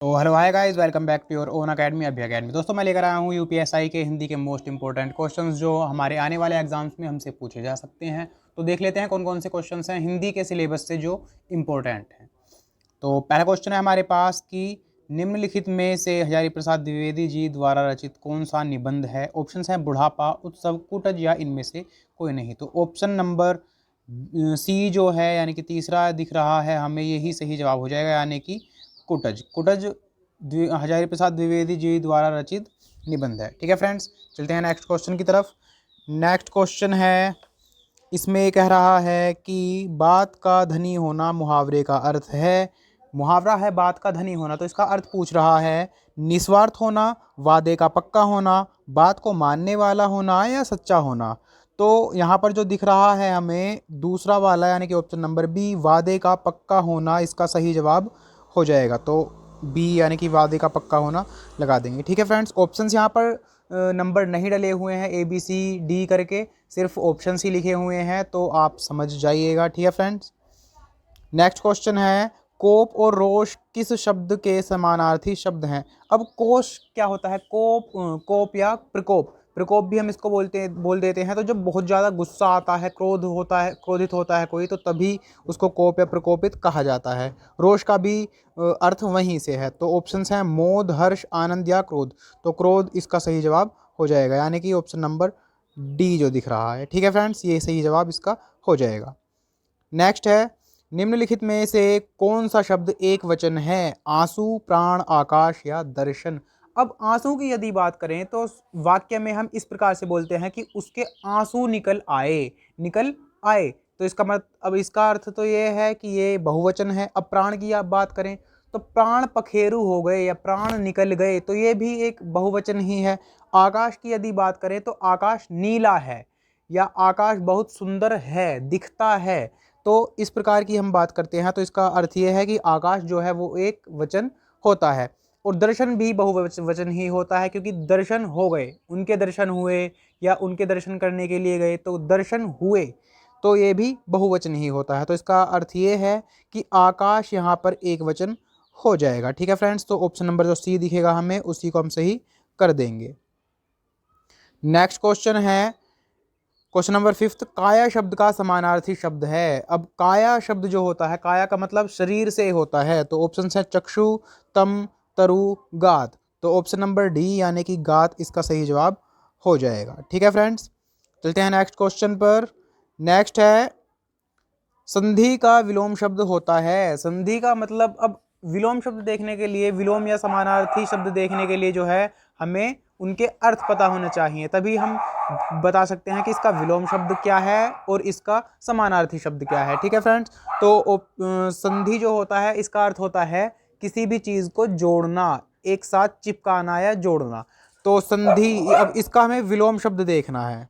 तो hello hi guys, welcome back to your own academy Abhi academy. दोस्तों, मैं लेकर आया हूँ यूपीएसआई के हिंदी के मोस्ट इंपॉर्टेंट क्वेश्चंस जो हमारे आने वाले एग्जाम्स में हमसे पूछे जा सकते हैं। तो देख लेते हैं कौन कौन से क्वेश्चंस हैं हिंदी के सिलेबस से जो इम्पोर्टेंट हैं। तो पहला क्वेश्चन है हमारे पास कि निम्नलिखित में से हजारी प्रसाद द्विवेदी जी द्वारा रचित कौन सा निबंध है। ऑप्शंस हैं बुढ़ापा, उत्सव, कुटज या इनमें से कोई नहीं। तो ऑप्शन नंबर सी जो है यानी कि तीसरा दिख रहा है हमें, यही सही जवाब हो जाएगा, यानी कि कुटज। कुटज हजारी प्रसाद द्विवेदी जी द्वारा रचित निबंध है। ठीक है फ्रेंड्स, चलते हैं नेक्स्ट क्वेश्चन की तरफ। नेक्स्ट क्वेश्चन है, इसमें कह रहा है कि बात का धनी होना मुहावरे का अर्थ है। मुहावरा है बात का धनी होना, तो इसका अर्थ पूछ रहा है निस्वार्थ होना, वादे का पक्का होना, बात को मानने वाला होना या सच्चा होना। तो यहाँ पर जो दिख रहा है हमें दूसरा वाला यानी कि ऑप्शन नंबर बी, वादे का पक्का होना, इसका सही जवाब हो जाएगा। तो बी यानी कि वादे का पक्का होना लगा देंगे। ठीक है फ्रेंड्स, ऑप्शंस यहाँ पर नंबर नहीं डले हुए हैं ए बी सी डी करके, सिर्फ ऑप्शंस ही लिखे हुए हैं, तो आप समझ जाइएगा। ठीक है फ्रेंड्स, नेक्स्ट क्वेश्चन है कोप और रोष किस शब्द के समानार्थी शब्द हैं। अब कोष क्या होता है, कोप या प्रकोप। प्रकोप भी हम इसको बोल देते हैं। तो जब बहुत ज़्यादा गुस्सा आता है, क्रोधित होता है कोई, तो तभी उसको कोप या प्रकोपित कहा जाता है। रोष का भी अर्थ वहीं से है। तो ऑप्शंस हैं मोद, हर्ष, आनंद या क्रोध। तो क्रोध इसका सही जवाब हो जाएगा, यानी कि ऑप्शन नंबर डी जो दिख रहा है। ठीक है फ्रेंड्स, ये सही जवाब इसका हो जाएगा। नेक्स्ट है, निम्नलिखित में से कौन सा शब्द एक वचन है। आंसू, प्राण, आकाश या दर्शन। अब आंसू की यदि बात करें तो वाक्य में हम इस प्रकार से बोलते हैं कि उसके आंसू निकल आए। तो इसका मतलब, अब इसका अर्थ तो ये है कि ये बहुवचन है। अब प्राण की आप बात करें तो प्राण पखेरु हो गए या प्राण निकल गए, तो ये भी एक बहुवचन ही है। आकाश की यदि बात करें तो आकाश नीला है या आकाश बहुत सुंदर है, दिखता है। तो इस प्रकार की हम बात करते हैं, तो इसका अर्थ ये है कि आकाश जो है वो एक वचन होता है। और दर्शन भी बहुवचन ही होता है, क्योंकि दर्शन हो गए, उनके दर्शन हुए या उनके दर्शन करने के लिए गए, तो दर्शन हुए, तो ये भी बहुवचन ही होता है। तो इसका अर्थ ये है कि आकाश यहाँ पर एक वचन हो जाएगा। ठीक है फ्रेंड्स, तो ऑप्शन नंबर जो सी दिखेगा हमें, उसी को हम सही कर देंगे। नेक्स्ट क्वेश्चन है, क्वेश्चन नंबर 5, काया शब्द का समानार्थी शब्द है। अब काया शब्द जो होता है, काया का मतलब शरीर से होता है। तो ऑप्शन है चक्षु, तम, तरु, गात। तो ऑप्शन नंबर डी यानी कि गात इसका सही जवाब हो जाएगा। ठीक है फ्रेंड्स, चलते हैं नेक्स्ट क्वेश्चन पर। नेक्स्ट है, संधि का विलोम शब्द होता है। संधि का मतलब, अब विलोम शब्द देखने के लिए, विलोम या समानार्थी शब्द देखने के लिए जो है हमें उनके अर्थ पता होने चाहिए, तभी हम बता सकते हैं कि इसका विलोम शब्द क्या है और इसका समानार्थी शब्द क्या है। ठीक है फ्रेंड्स, तो संधि जो होता है इसका अर्थ होता है किसी भी चीज को जोड़ना, एक साथ चिपकाना या जोड़ना। तो संधि, अब इसका हमें विलोम शब्द देखना है।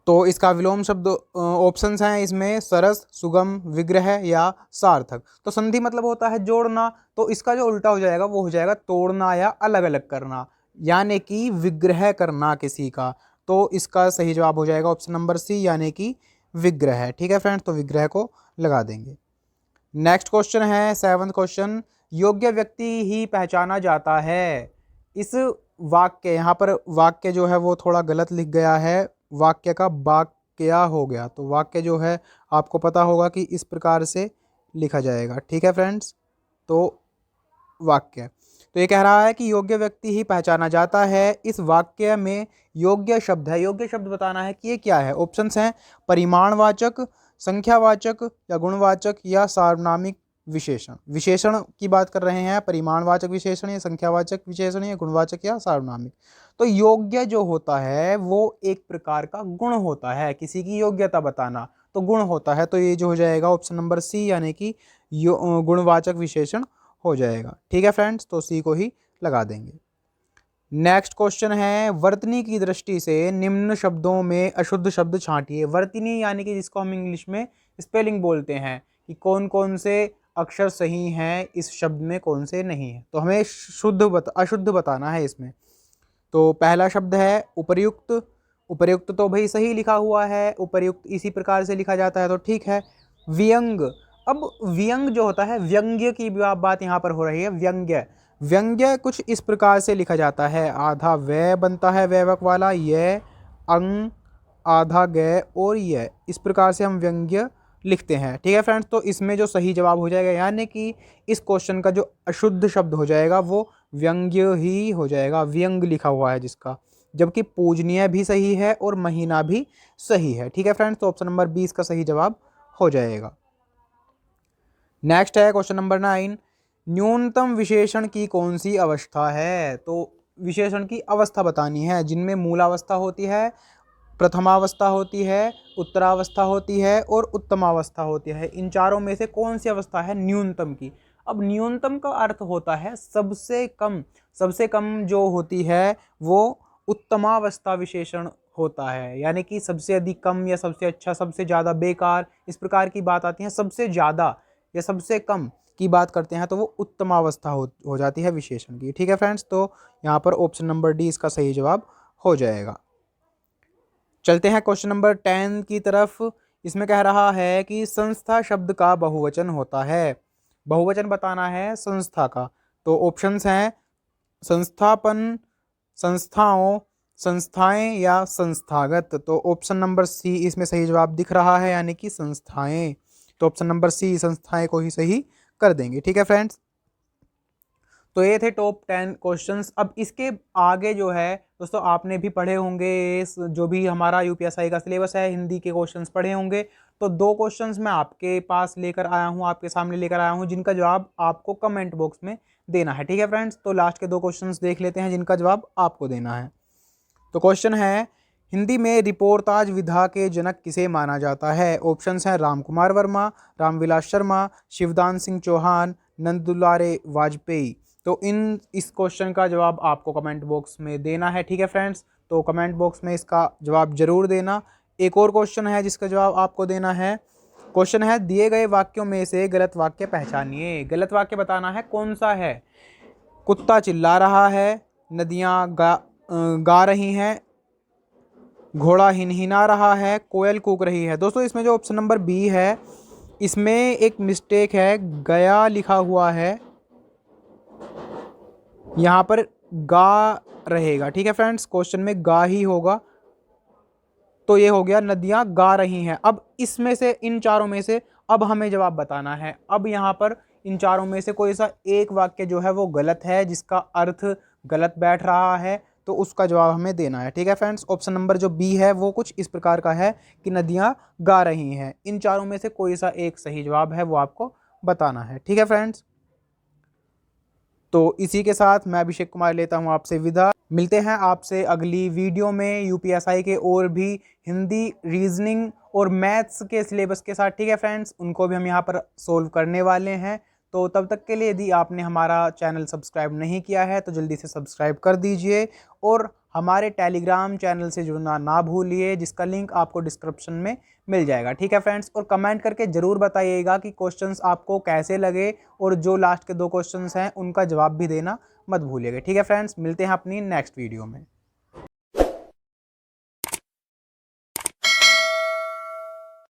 तो इसका विलोम शब्द ऑप्शंस हैं इसमें सरस, सुगम, विग्रह या सार्थक। तो संधि मतलब होता है जोड़ना, तो इसका जो उल्टा हो जाएगा वो हो जाएगा तोड़ना या अलग अलग करना, यानी कि विग्रह करना किसी का। तो इसका सही जवाब हो जाएगा ऑप्शन नंबर सी, यानी कि विग्रह। ठीक है फ्रेंड्स, तो विग्रह को लगा देंगे। नेक्स्ट क्वेश्चन है 7वां क्वेश्चन, योग्य व्यक्ति ही पहचाना जाता है। इस वाक्य, यहाँ पर वाक्य जो है वो थोड़ा गलत लिख गया है, वाक्य का वाक्या हो गया। तो वाक्य जो है आपको पता होगा कि इस प्रकार से लिखा जाएगा। ठीक है फ्रेंड्स, तो वाक्य, तो ये कह रहा है कि योग्य व्यक्ति ही पहचाना जाता है। इस वाक्य में योग्य शब्द है, योग्य शब्द बताना है कि ये क्या है। ऑप्शंस हैं परिमाणवाचक, संख्यावाचक या गुणवाचक या सार्वनामिक विशेषण। विशेषण की बात कर रहे हैं, परिमाणवाचक विशेषण या संख्यावाचक विशेषण या गुणवाचक या सार्वनामिक। तो योग्य जो होता है वो एक प्रकार का गुण होता है, किसी की योग्यता बताना तो गुण होता है। तो ये जो हो जाएगा ऑप्शन नंबर सी, यानी कि गुणवाचक विशेषण हो जाएगा। ठीक है फ्रेंड्स, तो सी को ही लगा देंगे। नेक्स्ट क्वेश्चन है, वर्तनी की दृष्टि से निम्न शब्दों में अशुद्ध शब्द छांटिए। वर्तनी यानी कि जिसको हम इंग्लिश में स्पेलिंग बोलते हैं, कि कौन कौन से अक्षर सही हैं इस शब्द में, कौन से नहीं है। तो हमें अशुद्ध बताना है इसमें। तो पहला शब्द है उपर्युक्त। उपर्युक्त तो भाई सही लिखा हुआ है, उपर्युक्त इसी प्रकार से लिखा जाता है, तो ठीक है। व्यंग, अब व्यंग जो होता है, व्यंग्य की भी बात यहाँ पर हो रही है। व्यंग्य, व्यंग्य कुछ इस प्रकार से लिखा जाता है, आधा व बनता है वैवक वाला, ये अंग, आधा ग और ये, इस प्रकार से हम व्यंग्य लिखते हैं। ठीक है फ्रेंड्स, तो इसमें जो सही जवाब हो जाएगा, यानी कि इस क्वेश्चन का जो अशुद्ध शब्द हो जाएगा वो व्यंग्य ही हो जाएगा, व्यंग लिखा हुआ है जिसका, जबकि पूजनीय भी सही है और महीना भी सही है। ठीक है फ्रेंड्स, तो ऑप्शन नंबर 20 का सही जवाब हो जाएगा। नेक्स्ट है क्वेश्चन नंबर 9, न्यूनतम विशेषण की कौन सी अवस्था है? तो विशेषण की अवस्था बतानी है, जिनमें मूलावस्था होती है, प्रथमावस्था होती है, उत्तरावस्था होती है और उत्तमावस्था होती है। इन चारों में से कौन सी अवस्था है न्यूनतम की? अब न्यूनतम का अर्थ होता है सबसे कम, सबसे कम जो होती है वो उत्तमावस्था विशेषण होता है, यानी कि सबसे अधिक कम या सबसे अच्छा, सबसे ज़्यादा बेकार, इस प्रकार की बात आती है। सबसे ज़्यादा या सबसे कम की बात करते हैं तो वो उत्तमावस्था हो जाती है विशेषण की। ठीक है फ्रेंड्स, तो यहाँ पर ऑप्शन नंबर डी इसका सही जवाब हो जाएगा। चलते हैं क्वेश्चन नंबर 10 की तरफ। इसमें कह रहा है कि संस्था शब्द का बहुवचन होता है, बहुवचन बताना है संस्था का। तो ऑप्शंस हैं संस्थापन, संस्थाओं, संस्थाएं या संस्थागत। तो ऑप्शन नंबर सी इसमें सही जवाब दिख रहा है, यानी कि संस्थाएं। तो ऑप्शन नंबर सी संस्थाएं को ही सही कर देंगे। ठीक है फ्रेंड्स, तो ये थे टॉप 10 क्वेश्चंस। अब इसके आगे जो है दोस्तों आपने भी पढ़े होंगे, जो भी हमारा यूपीएसआई का सिलेबस है, हिंदी के क्वेश्चंस पढ़े होंगे। तो 2 क्वेश्चंस मैं आपके पास लेकर आया हूँ, आपके सामने लेकर आया हूँ, जिनका जवाब आपको कमेंट बॉक्स में देना है। ठीक है फ्रेंड्स, तो लास्ट के 2 क्वेश्चंस देख लेते हैं जिनका जवाब आपको देना है। तो क्वेश्चन है, हिंदी में रिपोर्टाज विधा के जनक किसे माना जाता है? ऑप्शंस हैं रामकुमार वर्मा, रामविलास शर्मा, शिवदान सिंह चौहान, नंदुलारे वाजपेयी। तो इस क्वेश्चन का जवाब आपको कमेंट बॉक्स में देना है। ठीक है फ्रेंड्स, तो कमेंट बॉक्स में इसका जवाब जरूर देना। एक और क्वेश्चन है जिसका जवाब आपको देना है। क्वेश्चन है, दिए गए वाक्यों में से गलत वाक्य पहचानिए। गलत वाक्य बताना है कौन सा है। कुत्ता चिल्ला रहा है, नदियाँ गा रही हैं, घोड़ा हिनहिना रहा है, कोयल कूक रही है। दोस्तों इसमें जो ऑप्शन नंबर बी है इसमें एक मिस्टेक है, गया लिखा हुआ है, यहाँ पर गा रहेगा। ठीक है फ्रेंड्स, क्वेश्चन में गा ही होगा, तो ये हो गया नदियाँ गा रही हैं। अब इसमें से, इन चारों में से अब हमें जवाब बताना है। अब यहाँ पर इन चारों में से कोई सा एक वाक्य जो है वो गलत है, जिसका अर्थ गलत बैठ रहा है, तो उसका जवाब हमें देना है। ठीक है फ्रेंड्स, ऑप्शन नंबर जो बी है वो कुछ इस प्रकार का है कि नदियाँ गा रही हैं। इन चारों में से कोई सा एक सही जवाब है वो आपको बताना है। ठीक है फ्रेंड्स, तो इसी के साथ मैं अभिषेक कुमार लेता हूँ आपसे विदा। मिलते हैं आपसे अगली वीडियो में यूपीएसआई के और भी हिंदी, रीजनिंग और मैथ्स के सिलेबस के साथ। ठीक है फ्रेंड्स, उनको भी हम यहाँ पर सोल्व करने वाले हैं। तो तब तक के लिए यदि आपने हमारा चैनल सब्सक्राइब नहीं किया है तो जल्दी से सब्सक्राइब कर दीजिए और हमारे टेलीग्राम चैनल से जुड़ना ना भूलिए, जिसका लिंक आपको डिस्क्रिप्शन में मिल जाएगा। ठीक है फ्रेंड्स, और कमेंट करके ज़रूर बताइएगा कि क्वेश्चंस आपको कैसे लगे, और जो लास्ट के 2 क्वेश्चंस हैं उनका जवाब भी देना मत भूलिएगा। ठीक है फ्रेंड्स, मिलते हैं अपनी नेक्स्ट वीडियो में।